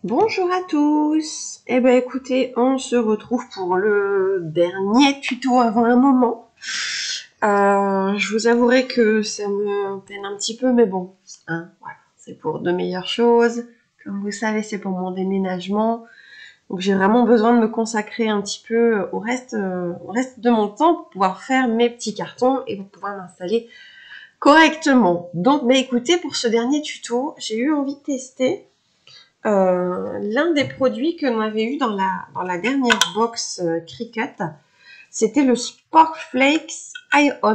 Bonjour à tous. Eh ben écoutez, on se retrouve pour le dernier tuto avant un moment. Je vous avouerai que ça me peine un petit peu, mais bon, hein, voilà, c'est pour de meilleures choses. Comme vous savez, c'est pour mon déménagement. Donc j'ai vraiment besoin de me consacrer un petit peu au reste de mon temps pour pouvoir faire mes petits cartons et pour pouvoir m'installer correctement. Donc, bah écoutez, pour ce dernier tuto, j'ai eu envie de tester l'un des produits que l'on avait eu dans la dernière box Cricut. C'était le Sport Flakes Iron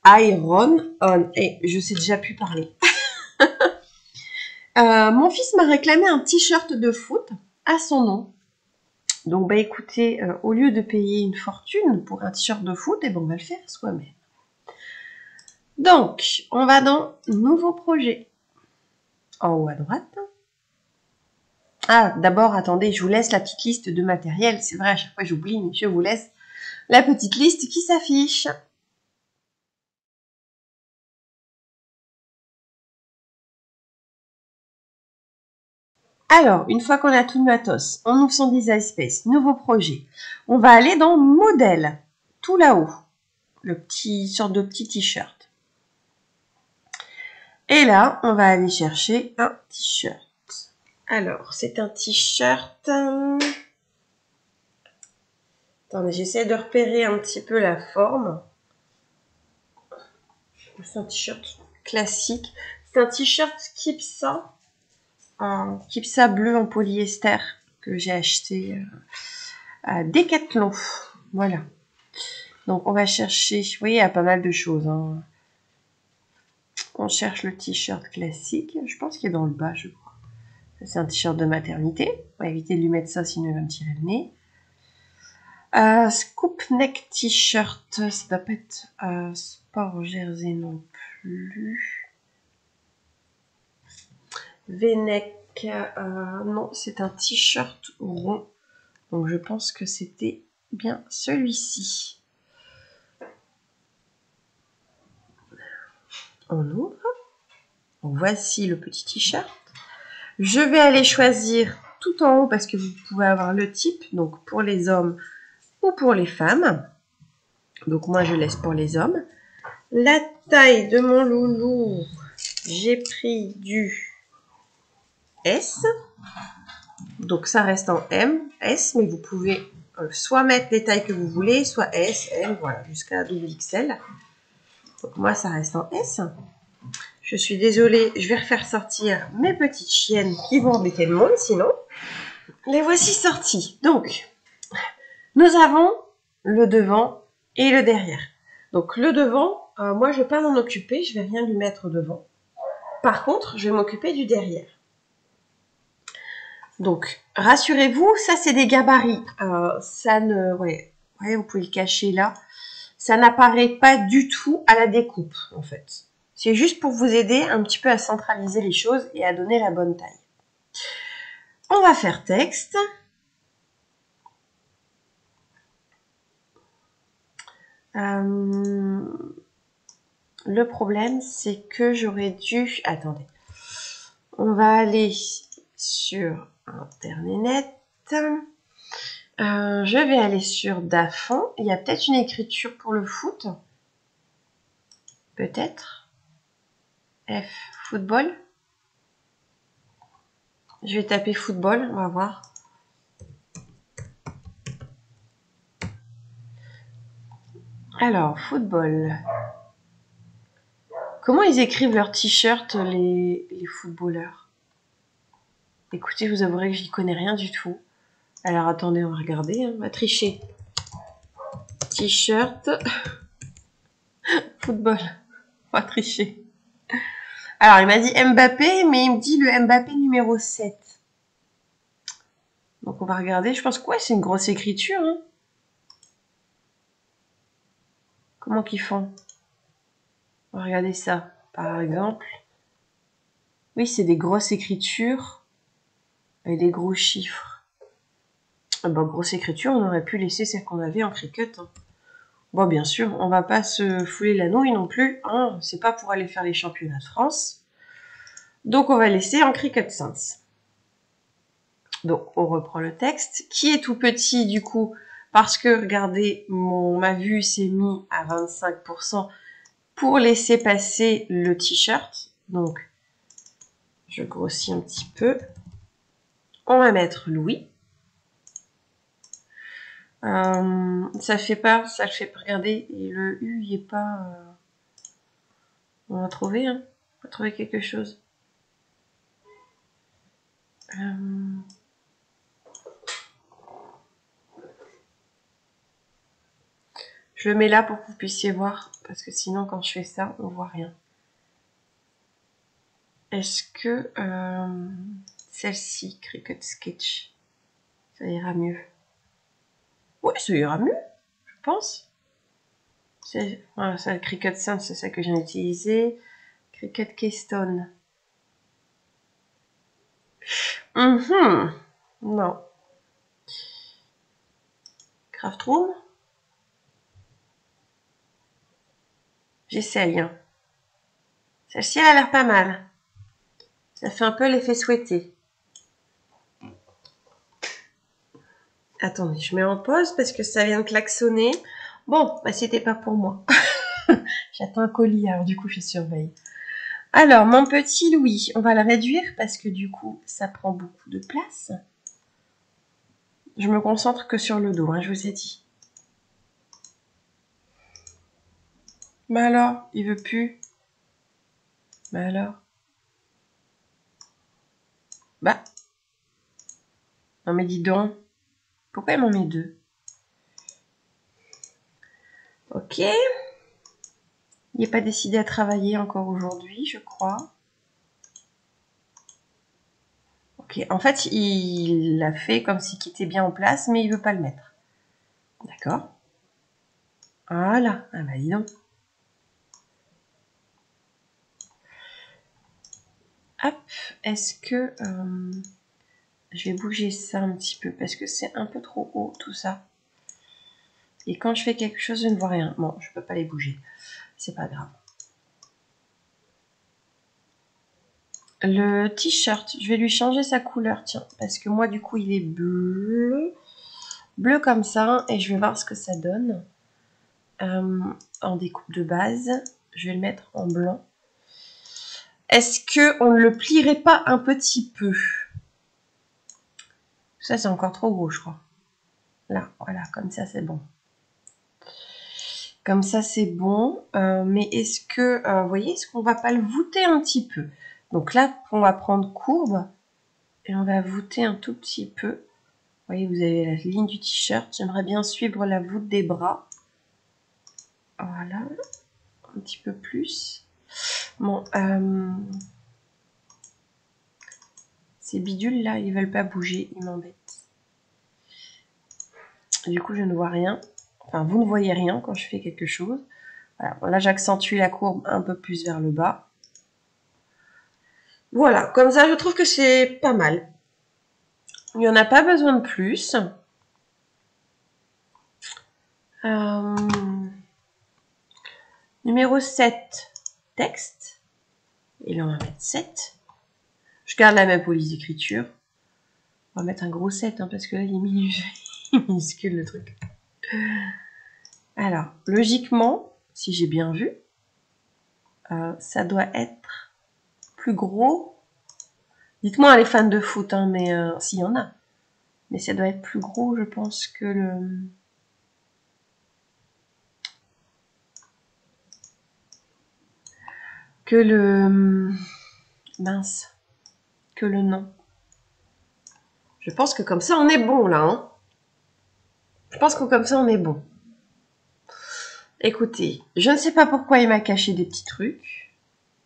On. Et je sais déjà plus parler. Mon fils m'a réclamé un t-shirt de foot à son nom. Donc, bah écoutez, au lieu de payer une fortune pour un t-shirt de foot, eh ben, on va le faire soi-même. Donc, on va dans Nouveau projet. En haut à droite. Ah, d'abord, attendez, je vous laisse la petite liste de matériel. C'est vrai, à chaque fois j'oublie, mais je vous laisse la petite liste qui s'affiche. Alors, une fois qu'on a tout le matos, on ouvre son Design Space, nouveau projet. On va aller dans Modèle, tout là-haut, le petit sorte de petit t-shirt. Et là, on va aller chercher un t-shirt. Alors, c'est un t-shirt... Attendez, j'essaie de repérer un petit peu la forme. C'est un t-shirt classique. C'est un t-shirt Kipsa. Un Kipsa bleu en polyester que j'ai acheté à Decathlon. Voilà. Donc on va chercher, vous voyez, il y a pas mal de choses. Hein. On cherche le t-shirt classique. Je pense qu'il est dans le bas, je crois. C'est un t-shirt de maternité. On va éviter de lui mettre ça, sinon il va me tirer le nez. Scoop neck t-shirt. Ça doit pas être sport jersey non plus. V-neck. Non, c'est un t-shirt rond. Donc je pense que c'était bien celui-ci. On ouvre. Donc voici le petit t-shirt. Je vais aller choisir tout en haut parce que vous pouvez avoir le type, donc pour les hommes ou pour les femmes. Donc moi je laisse pour les hommes. La taille de mon loulou, j'ai pris du S. Donc ça reste en M, S, mais vous pouvez soit mettre les tailles que vous voulez, soit S, M, voilà, jusqu'à double XL. Donc moi ça reste en S. Je suis désolée, je vais refaire sortir mes petites chiennes qui vont embêter le monde sinon. Les voici sorties. Donc, nous avons le devant et le derrière. Donc le devant, moi je ne vais pas m'en occuper, je ne vais rien lui mettre devant. Par contre, je vais m'occuper du derrière. Donc, rassurez-vous, ça c'est des gabarits. Ça ne, ouais, vous pouvez le cacher là. Ça n'apparaît pas du tout à la découpe en fait. C'est juste pour vous aider un petit peu à centraliser les choses et à donner la bonne taille. On va faire texte. Le problème, c'est que j'aurais dû... Attendez. On va aller sur Internet. Je vais aller sur Dafont. Il y a peut-être une écriture pour le foot. Peut-être. F, football. Je vais taper football, on va voir. Alors, football. Comment ils écrivent leur t-shirt, les footballeurs? Écoutez, je vous avouerai que j'y connais rien du tout. Alors, attendez, on va regarder. Hein. On va tricher. T-shirt. Football. On va tricher. Alors, il m'a dit Mbappé, mais il me dit le Mbappé numéro 7. Donc, on va regarder. Je pense que ouais, c'est une grosse écriture. Hein. Comment qu'ils font? On va regarder ça. Par exemple. Oui, c'est des grosses écritures et des gros chiffres. Ah bah, grosse écriture, on aurait pu laisser celle qu'on avait en Cricut. Hein. Bon, bien sûr, on va pas se fouler la nouille non plus. Hein. C'est pas pour aller faire les championnats de France. Donc, on va laisser en Cricut Sense. Donc, on reprend le texte, qui est tout petit du coup, parce que, regardez, ma vue s'est mise à 25% pour laisser passer le t-shirt. Donc, je grossis un petit peu. On va mettre Louis. Ça fait pas, ça le fait pas. Regardez, et le U, il est pas... On va trouver, hein. On va trouver quelque chose. Je le mets là pour que vous puissiez voir, parce que sinon, quand je fais ça, on voit rien. Est-ce que celle-ci, Cricut Sketch, ça ira mieux? Ouais, ça ira mieux, je pense. Voilà, ça, le Cricut Simple, c'est ça que j'ai utilisé. Cricut Keystone. Non. Craft Room. J'essaye. Hein. Celle-ci, elle a l'air pas mal. Ça fait un peu l'effet souhaité. Attendez, je mets en pause parce que ça vient de klaxonner. Bon, bah c'était pas pour moi. J'attends un colis, alors du coup je surveille. Alors, mon petit Louis, on va le réduire parce que du coup, ça prend beaucoup de place. Je me concentre que sur le dos, hein, je vous ai dit. Mais alors, il veut plus. Mais alors. Bah. Non mais dis donc. Pourquoi il m'en met deux? Ok. Il n'est pas décidé à travailler encore aujourd'hui, je crois. Ok. En fait, il l'a fait comme s'il quittait bien en place, mais il veut pas le mettre. D'accord. Voilà. Ah bah dis donc. Hop. Est-ce que... je vais bouger ça un petit peu parce que c'est un peu trop haut tout ça. Et quand je fais quelque chose, je ne vois rien. Bon, je ne peux pas les bouger. C'est pas grave. Le t-shirt, je vais lui changer sa couleur, tiens. Parce que moi, du coup, il est bleu. Bleu comme ça. Et je vais voir ce que ça donne. En découpe de base. Je vais le mettre en blanc. Est-ce qu'on ne le plierait pas un petit peu? Ça, c'est encore trop gros, je crois. Là, voilà, comme ça, c'est bon. Comme ça, c'est bon. Mais est-ce que, vous voyez, est-ce qu'on va pas le voûter un petit peu? Donc là, on va prendre courbe et on va voûter un tout petit peu. Vous voyez, vous avez la ligne du t-shirt. J'aimerais bien suivre la voûte des bras. Voilà. Un petit peu plus. Bon, ces bidules là, ils veulent pas bouger. Ils m'embêtent. Du coup, je ne vois rien. Enfin, vous ne voyez rien quand je fais quelque chose. Voilà. Bon, là, j'accentue la courbe un peu plus vers le bas. Voilà, comme ça, je trouve que c'est pas mal. Il n'y en a pas besoin de plus. Numéro 7, texte. Et là, on va mettre 7. Je garde la même police d'écriture. On va mettre un gros 7, hein, parce que là, il est minuscule, le truc. Alors, logiquement, si j'ai bien vu, ça doit être plus gros. Dites-moi les fans de foot, hein, mais s'il y en a. Mais ça doit être plus gros, je pense, que le... Mince. Que le nom. Je pense que comme ça, on est bon, là. Hein. Je pense que comme ça, on est bon. Écoutez, je ne sais pas pourquoi il m'a caché des petits trucs.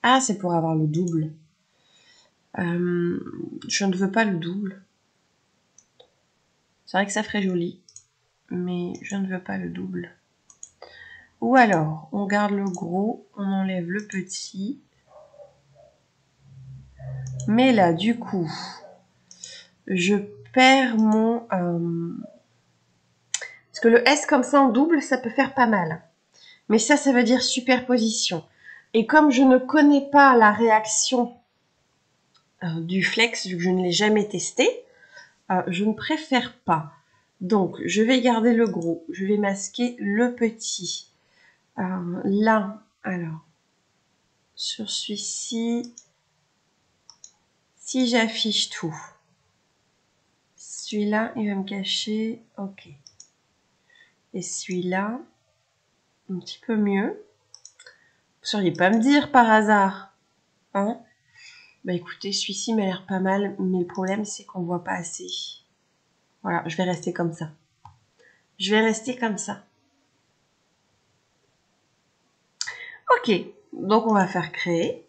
Ah, c'est pour avoir le double. Je ne veux pas le double. C'est vrai que ça ferait joli. Mais je ne veux pas le double. Ou alors, on garde le gros, on enlève le petit. Mais là, du coup, je perds mon... Parce que le S comme ça en double, ça peut faire pas mal. Mais ça veut dire superposition. Et comme je ne connais pas la réaction du flex, vu que je ne l'ai jamais testé, je ne préfère pas. Donc, je vais garder le gros. Je vais masquer le petit. Là, alors, sur celui-ci, si j'affiche tout, celui-là, il va me cacher. Ok. Et celui-là, un petit peu mieux. Vous ne sauriez pas me dire par hasard, hein? Bah écoutez, celui-ci m'a l'air pas mal, mais le problème, c'est qu'on ne voit pas assez. Voilà, je vais rester comme ça. Je vais rester comme ça. Ok, donc on va faire créer.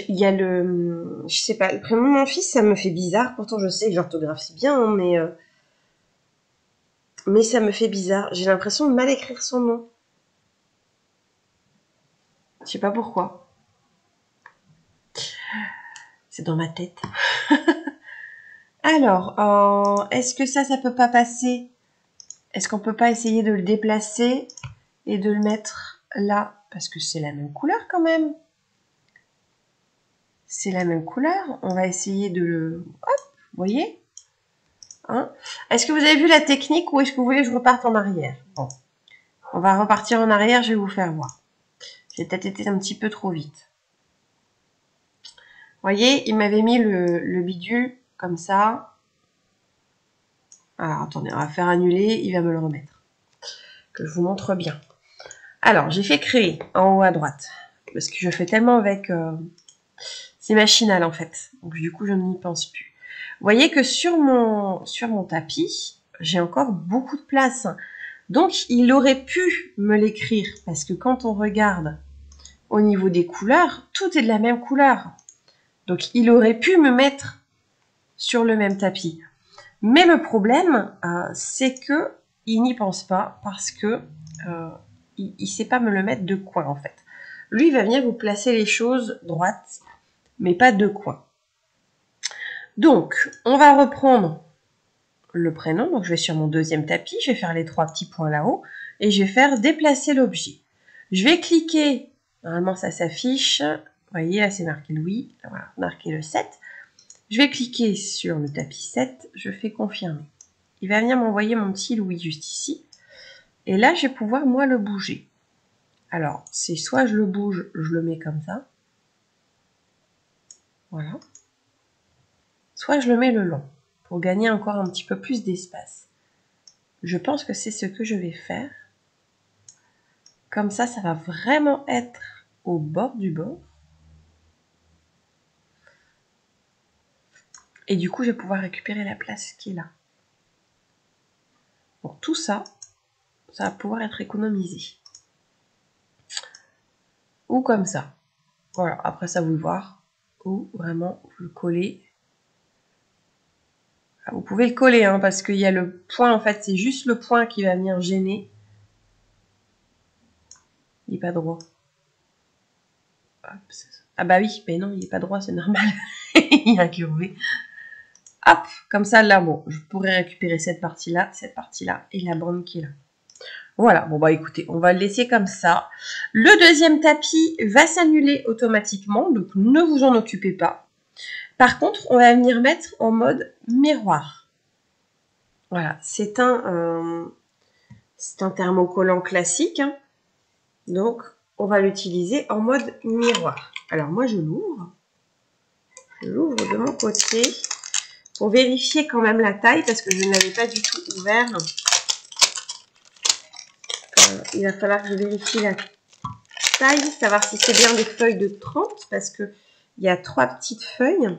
Il y a le... Je sais pas, le prénom de mon fils, ça me fait bizarre. Pourtant, je sais que j'orthographie bien, hein, mais ça me fait bizarre. J'ai l'impression de mal écrire son nom. Je sais pas pourquoi. C'est dans ma tête. Alors, est-ce que ça peut pas passer? Est-ce qu'on peut pas essayer de le déplacer et de le mettre là? Parce que c'est la même couleur quand même. C'est la même couleur. On va essayer de le... Hop, vous voyez, hein? Est-ce que vous avez vu la technique ou est-ce que vous voulez que je reparte en arrière? Bon, on va repartir en arrière, je vais vous faire voir. J'ai peut-être été un petit peu trop vite. Vous voyez, il m'avait mis le bidule comme ça. Alors, attendez, on va faire annuler, il va me le remettre. Que je vous montre bien. Alors, j'ai fait créer en haut à droite. Parce que je fais tellement avec... c'est machinal en fait. Donc du coup, je n'y pense plus. Vous voyez que sur mon tapis, j'ai encore beaucoup de place. Donc, il aurait pu me l'écrire. Parce que quand on regarde au niveau des couleurs, tout est de la même couleur. Donc, il aurait pu me mettre sur le même tapis. Mais le problème, c'est que il n'y pense pas parce que il ne sait pas me le mettre de coin en fait. Lui, il va venir vous placer les choses droites, mais pas de coin. Donc, on va reprendre le prénom. Donc, je vais sur mon deuxième tapis, je vais faire les 3 petits points là-haut et je vais faire déplacer l'objet. Je vais cliquer, normalement ça s'affiche. Vous voyez, là c'est marqué Louis, voilà, marqué le 7. Je vais cliquer sur le tapis 7, je fais confirmer. Il va venir m'envoyer mon petit Louis juste ici. Et là, je vais pouvoir, moi, le bouger. Alors, c'est soit je le bouge, je le mets comme ça. Voilà. Soit je le mets le long, pour gagner encore un petit peu plus d'espace. Je pense que c'est ce que je vais faire. Comme ça, ça va vraiment être au bord du bord. Et du coup, je vais pouvoir récupérer la place qui est là. Bon, tout ça, ça va pouvoir être économisé. Ou comme ça. Voilà, après ça, vous le voir. Ou vraiment, vous le collez. Vous pouvez le coller, hein, parce qu'il y a le point, en fait, c'est juste le point qui va venir gêner. Il n'est pas droit. Hop, ah bah oui, mais non, il n'est pas droit, c'est normal. Il est incurvé. Hop, comme ça, là, bon, je pourrais récupérer cette partie-là, et la bande qui est là. Voilà, bon bah écoutez, on va le laisser comme ça. Le deuxième tapis va s'annuler automatiquement, donc ne vous en occupez pas. Par contre, on va venir mettre en mode miroir. Voilà, c'est un thermocollant classique, hein. Donc on va l'utiliser en mode miroir. Alors moi je l'ouvre de mon côté pour vérifier quand même la taille parce que je ne l'avais pas du tout ouvert. Il va falloir que je vérifie la taille, savoir si c'est bien des feuilles de 30 parce que il y a 3 petites feuilles.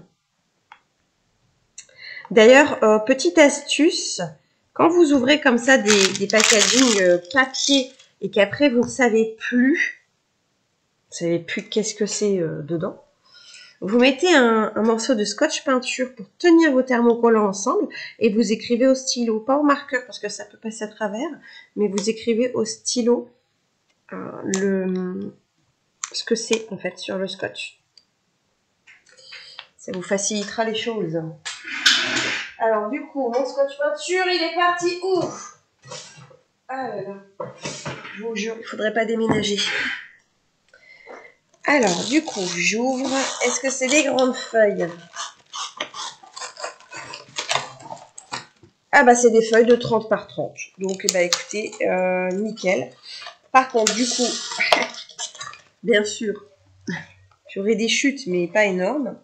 D'ailleurs, petite astuce, quand vous ouvrez comme ça des packaging papier et qu'après vous ne savez plus qu'est-ce que c'est dedans, vous mettez un morceau de scotch peinture pour tenir vos thermocollants ensemble et vous écrivez au stylo, pas au marqueur parce que ça peut passer à travers, mais vous écrivez au stylo ce que c'est en fait sur le scotch. Ça vous facilitera les choses. Alors du coup, mon scotch peinture, il est parti où? Ah là là, je vous jure, il ne faudrait pas déménager. Alors du coup, j'ouvre. Est-ce que c'est des grandes feuilles? Ah bah c'est des feuilles de 30 par 30. Donc bah écoutez, nickel. Par contre, du coup, bien sûr, j'aurai des chutes, mais pas énormes.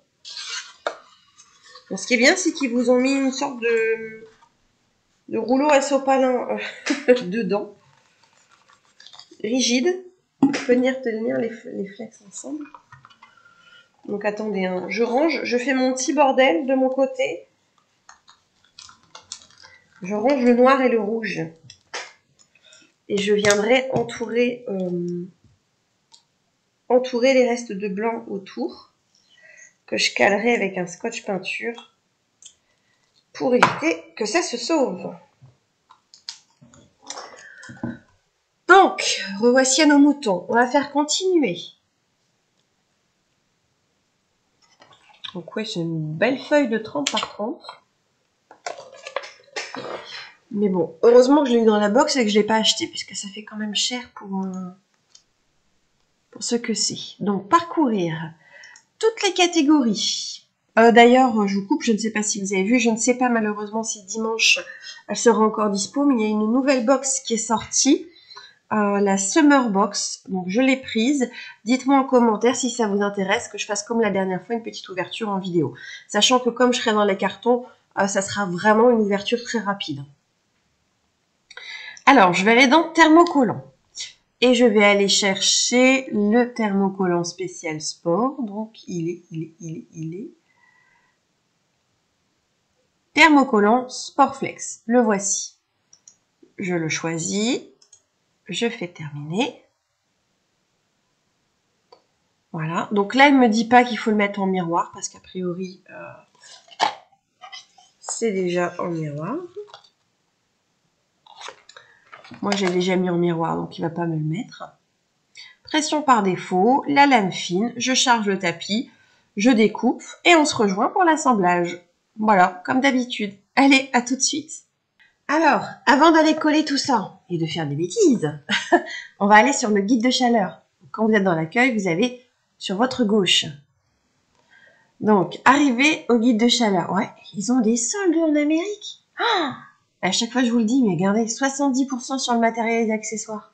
Donc, ce qui est bien, c'est qu'ils vous ont mis une sorte de rouleau à sopalin dedans. Rigide. Pour venir tenir les flex ensemble. Donc attendez, hein. Je range, je fais mon petit bordel de mon côté. Je range le noir et le rouge. Et je viendrai entourer les restes de blanc autour, que je calerai avec un scotch peinture pour éviter que ça se sauve. Donc, revoici à nos moutons. On va faire continuer. Donc ouais, c'est une belle feuille de 30 par 30. Mais bon, heureusement que je l'ai eu dans la box et que je ne l'ai pas acheté, puisque ça fait quand même cher pour ce que c'est. Donc, parcourir toutes les catégories. D'ailleurs, je vous coupe, je ne sais pas si vous avez vu, je ne sais pas malheureusement si dimanche elle sera encore dispo, mais il y a une nouvelle box qui est sortie, la Summer Box, donc je l'ai prise. Dites-moi en commentaire si ça vous intéresse, que je fasse comme la dernière fois, une petite ouverture en vidéo. Sachant que comme je serai dans les cartons, ça sera vraiment une ouverture très rapide. Alors, je vais aller dans thermocollant. Et je vais aller chercher le thermocollant spécial sport. Donc, il est. Thermocollant Sportflex. Le voici. Je le choisis. Je fais terminer. Voilà. Donc là, il ne me dit pas qu'il faut le mettre en miroir parce qu'a priori, c'est déjà en miroir. Moi, j'ai déjà mis en miroir, donc il ne va pas me le mettre. Pression par défaut, la lame fine, je charge le tapis, je découpe et on se rejoint pour l'assemblage. Voilà, comme d'habitude. Allez, à tout de suite. Alors, avant d'aller coller tout ça et de faire des bêtises, on va aller sur le guide de chaleur. Quand vous êtes dans l'accueil, vous avez sur votre gauche. Donc, arrivez au guide de chaleur. Ouais, ils ont des soldes en Amérique. Ah, à chaque fois, je vous le dis, mais regardez, 70% sur le matériel et les accessoires.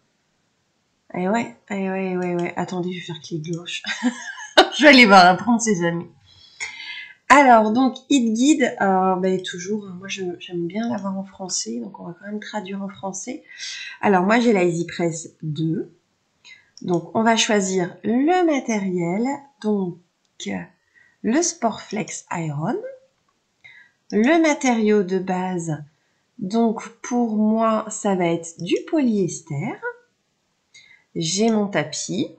Eh ouais. Attendez, je vais faire clé de gauche. Je vais aller voir, apprendre ses amis. Alors, donc, Hit Guide, toujours, moi j'aime bien l'avoir en français, donc on va quand même traduire en français. Alors, moi j'ai la EasyPress 2. Donc, on va choisir le matériel, donc le Sportflex Iron. Le matériau de base, donc pour moi, ça va être du polyester. J'ai mon tapis.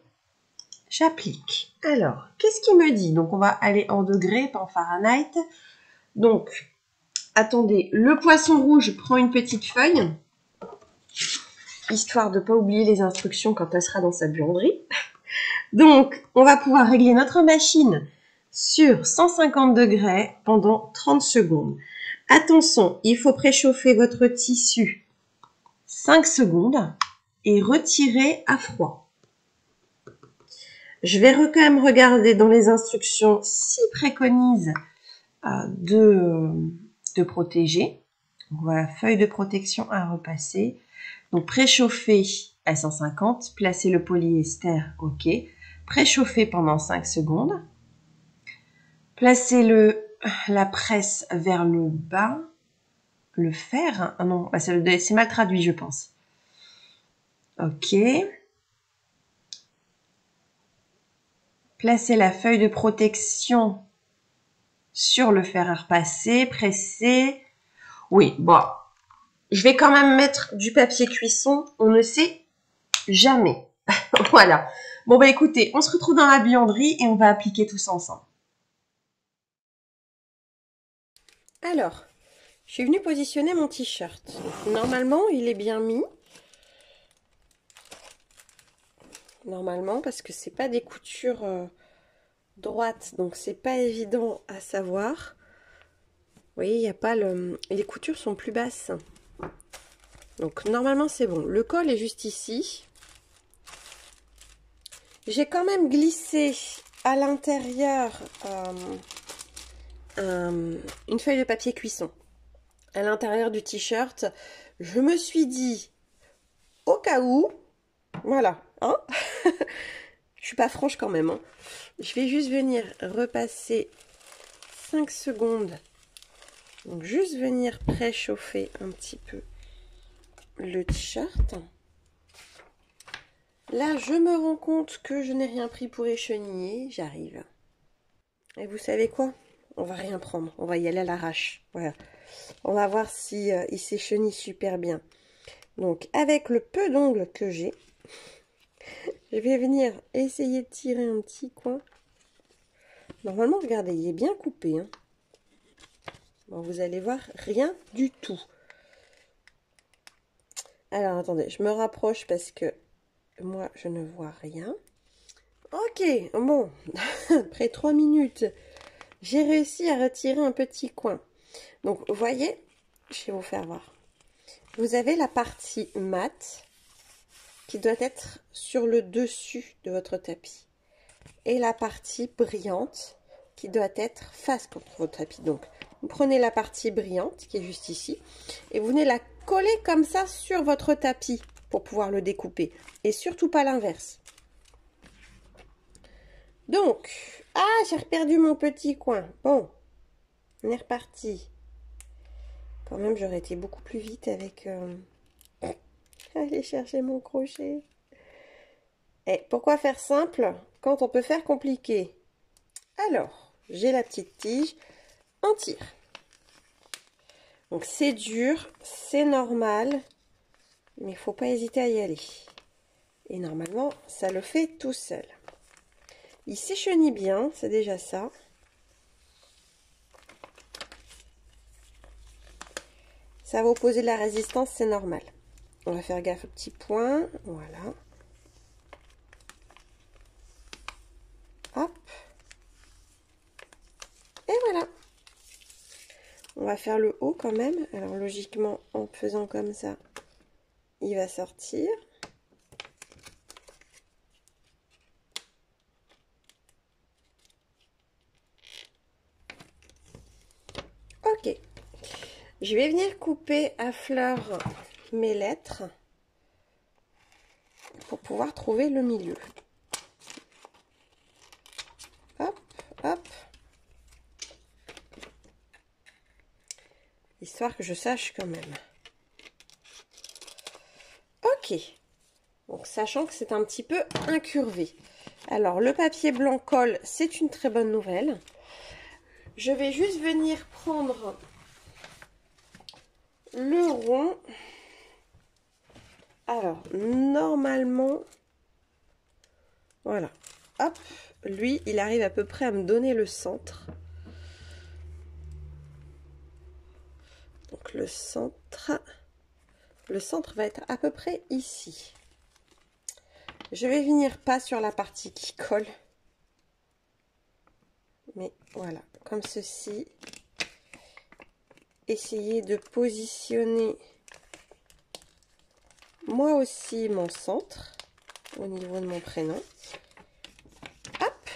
J'applique. Alors, qu'est-ce qu'il me dit? Donc, on va aller en degrés, pas en Fahrenheit. Donc, attendez, le poisson rouge prend une petite feuille, histoire de ne pas oublier les instructions quand elle sera dans sa buanderie. Donc, on va pouvoir régler notre machine sur 150 degrés pendant 30 secondes. Attention, il faut préchauffer votre tissu 5 secondes et retirer à froid. Je vais quand même regarder dans les instructions s'ils préconisent de protéger. Donc voilà, feuille de protection à repasser. Donc préchauffer à 150, placer le polyester, ok. Préchauffer pendant 5 secondes. Placer la presse vers le bas. Le fer, ah non, c'est mal traduit je pense. Ok. Placez la feuille de protection sur le fer à repasser, presser. Oui, bon, je vais quand même mettre du papier cuisson, on ne sait jamais. Voilà. Bon, bah écoutez, on se retrouve dans la buanderie et on va appliquer tout ça ensemble. Alors, je suis venue positionner mon t-shirt. Normalement, il est bien mis. Normalement, parce que c'est pas des coutures droites, donc c'est pas évident à savoir. Vous voyez, il y a pas les coutures sont plus basses. Donc normalement c'est bon. Le col est juste ici. J'ai quand même glissé à l'intérieur une feuille de papier cuisson. à l'intérieur du t-shirt. Je me suis dit, au cas où, voilà, hein. Je suis pas franche quand même, hein. Je vais juste venir repasser 5 secondes. Donc juste venir préchauffer un petit peu le t-shirt. Là, je me rends compte que je n'ai rien pris pour écheniller. J'arrive. Et vous savez quoi? On va rien prendre. On va y aller à l'arrache. Voilà. On va voir si il s'échenille super bien. Donc, avec le peu d'ongles que j'ai, je vais venir essayer de tirer un petit coin. Normalement, regardez, il est bien coupé, hein. Bon, vous allez voir, rien du tout. Alors, attendez, je me rapproche parce que moi, je ne vois rien. Ok, bon, après 3 minutes, j'ai réussi à retirer un petit coin. Donc, vous voyez, je vais vous faire voir. Vous avez la partie mat qui doit être sur le dessus de votre tapis. Et la partie brillante qui doit être face contre votre tapis. Donc, vous prenez la partie brillante qui est juste ici et vous venez la coller comme ça sur votre tapis pour pouvoir le découper. Et surtout pas l'inverse. Donc, ah, j'ai perdu mon petit coin. Bon, on est reparti. Quand même, j'aurais été beaucoup plus vite avec... aller chercher mon crochet. Et pourquoi faire simple quand on peut faire compliqué? Alors, j'ai la petite tige, on tire. Donc c'est dur, c'est normal, mais il faut pas hésiter à y aller. Et normalement, ça le fait tout seul. Il s'échenille bien, c'est déjà ça. Ça va opposer de la résistance, c'est normal. On va faire gaffe aux petits points, voilà. Hop. Et voilà. On va faire le haut quand même. Alors logiquement, en faisant comme ça, il va sortir. Ok. Je vais venir couper à fleur mes lettres pour pouvoir trouver le milieu. Hop, hop. Histoire que je sache quand même. Ok. Donc, sachant que c'est un petit peu incurvé. Alors, le papier blanc colle, c'est une très bonne nouvelle. Je vais juste venir prendre le rond. Alors, normalement, voilà. Hop, lui, il arrive à peu près à me donner le centre. Donc, le centre va être à peu près ici. Je vais venir pas sur la partie qui colle. Mais voilà, comme ceci. Essayer de positionner moi aussi mon centre au niveau de mon prénom. Hop.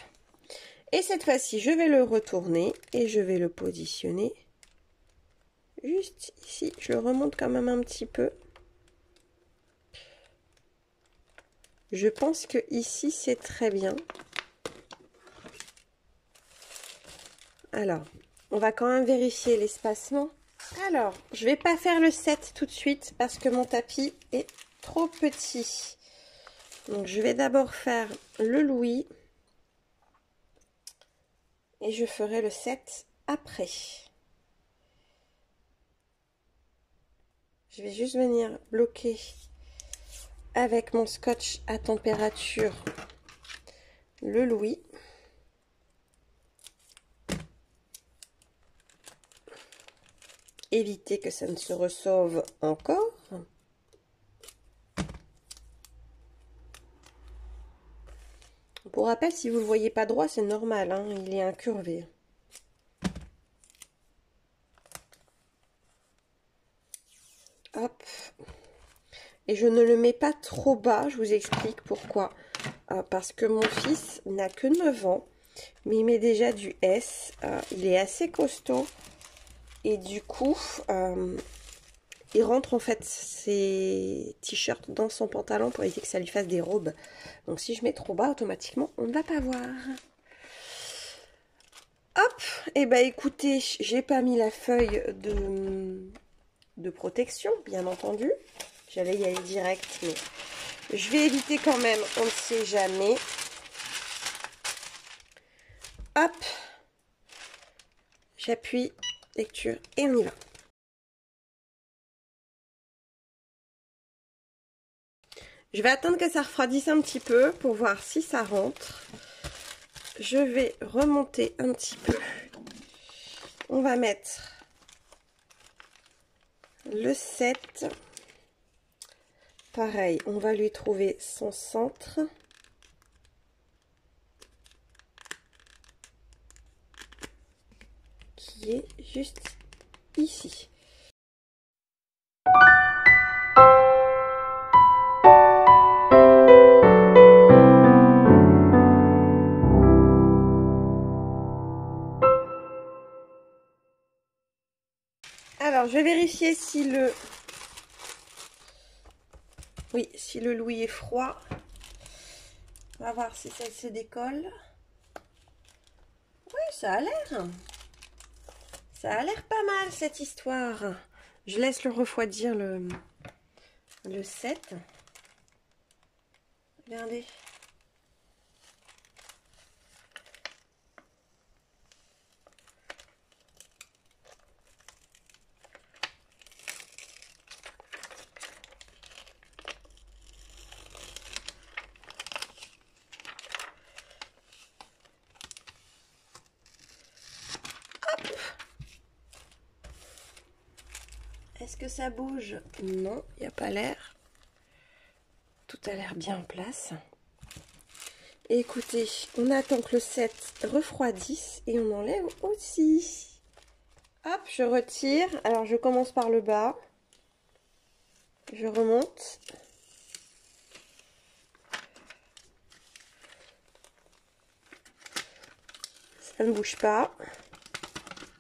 Et cette fois-ci, je vais le retourner et je vais le positionner juste ici. Je le remonte quand même un petit peu. Je pense que ici, c'est très bien. Alors, on va quand même vérifier l'espacement. Alors, je vais pas faire le 7 tout de suite parce que mon tapis est trop petit. Donc, je vais d'abord faire le louis. Et je ferai le 7 après. Je vais juste venir bloquer avec mon scotch à température le louis. Éviter que ça ne se ressauve encore. Pour rappel, si vous ne le voyez pas droit, c'est normal, hein, il est incurvé. Hop. Et je ne le mets pas trop bas, je vous explique pourquoi. Parce que mon fils n'a que 9 ans, mais il met déjà du S. Il est assez costaud. Et du coup, il rentre en fait ses t-shirts dans son pantalon pour éviter que ça lui fasse des robes. Donc si je mets trop bas, automatiquement, on ne va pas voir. Hop, et bah écoutez, j'ai pas mis la feuille de protection, bien entendu. J'allais y aller direct, mais je vais éviter quand même, on ne sait jamais. Hop, j'appuie, lecture, et on y va. Je vais attendre que ça refroidisse un petit peu pour voir si ça rentre. Je vais remonter un petit peu. On va mettre le 7. Pareil, on va lui trouver son centre. Qui est juste ici. Alors, je vais vérifier si le... Oui, si le louis est froid. On va voir si ça se décolle. Oui, ça a l'air. Ça a l'air pas mal, cette histoire. Je laisse le refroidir le 7. Regardez. Est-ce que ça bouge? Non, il n'y a pas l'air. Tout a l'air bien en place. Et écoutez, on attend que le 7 refroidisse et on enlève aussi. Hop, je retire. Alors, je commence par le bas. Je remonte. Ça ne bouge pas.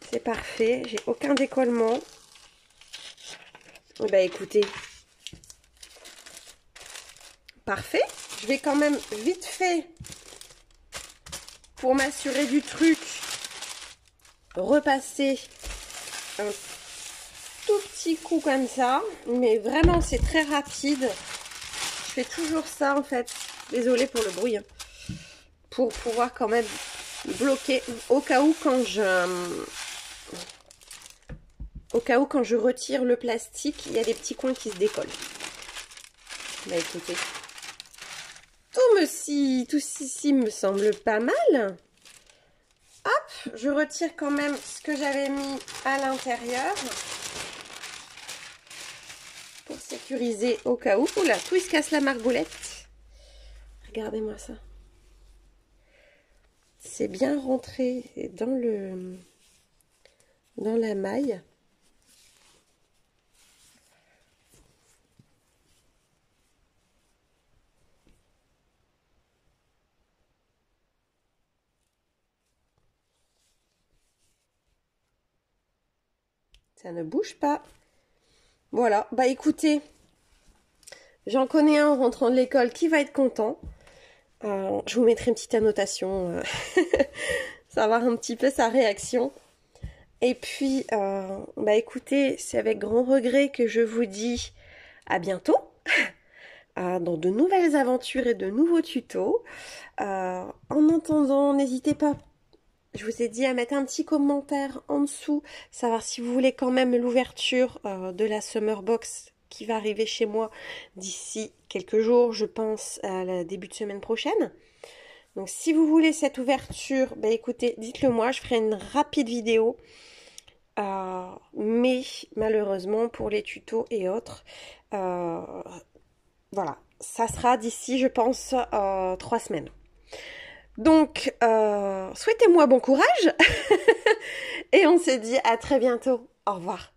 C'est parfait. J'ai aucun décollement. Eh ben, écoutez. Parfait. Je vais quand même vite fait, pour m'assurer du truc, repasser un tout petit coup comme ça. Mais vraiment, c'est très rapide. Je fais toujours ça, en fait. Désolée pour le bruit. Hein. Pour pouvoir quand même bloquer au cas où quand je retire le plastique, il y a des petits coins qui se décollent. Bah écoutez, tout ceci me semble pas mal. Hop, je retire quand même ce que j'avais mis à l'intérieur pour sécuriser au cas où. Oula, tout il se casse la margoulette. Regardez-moi ça. C'est bien rentré dans la maille. Ça ne bouge pas. Voilà, bah écoutez, j'en connais un en rentrant de l'école qui va être content. Je vous mettrai une petite annotation, savoir un petit peu sa réaction. Et puis, bah écoutez, c'est avec grand regret que je vous dis à bientôt dans de nouvelles aventures et de nouveaux tutos. En attendant, n'hésitez pas, je vous ai dit, à mettre un petit commentaire en dessous, savoir si vous voulez quand même l'ouverture de la Summer Box qui va arriver chez moi d'ici quelques jours, je pense à la début de semaine prochaine. Donc si vous voulez cette ouverture, bah écoutez, dites-le moi, je ferai une rapide vidéo. Mais malheureusement pour les tutos et autres, voilà, ça sera d'ici, je pense, 3 semaines. Donc, souhaitez-moi bon courage et on se dit à très bientôt. Au revoir.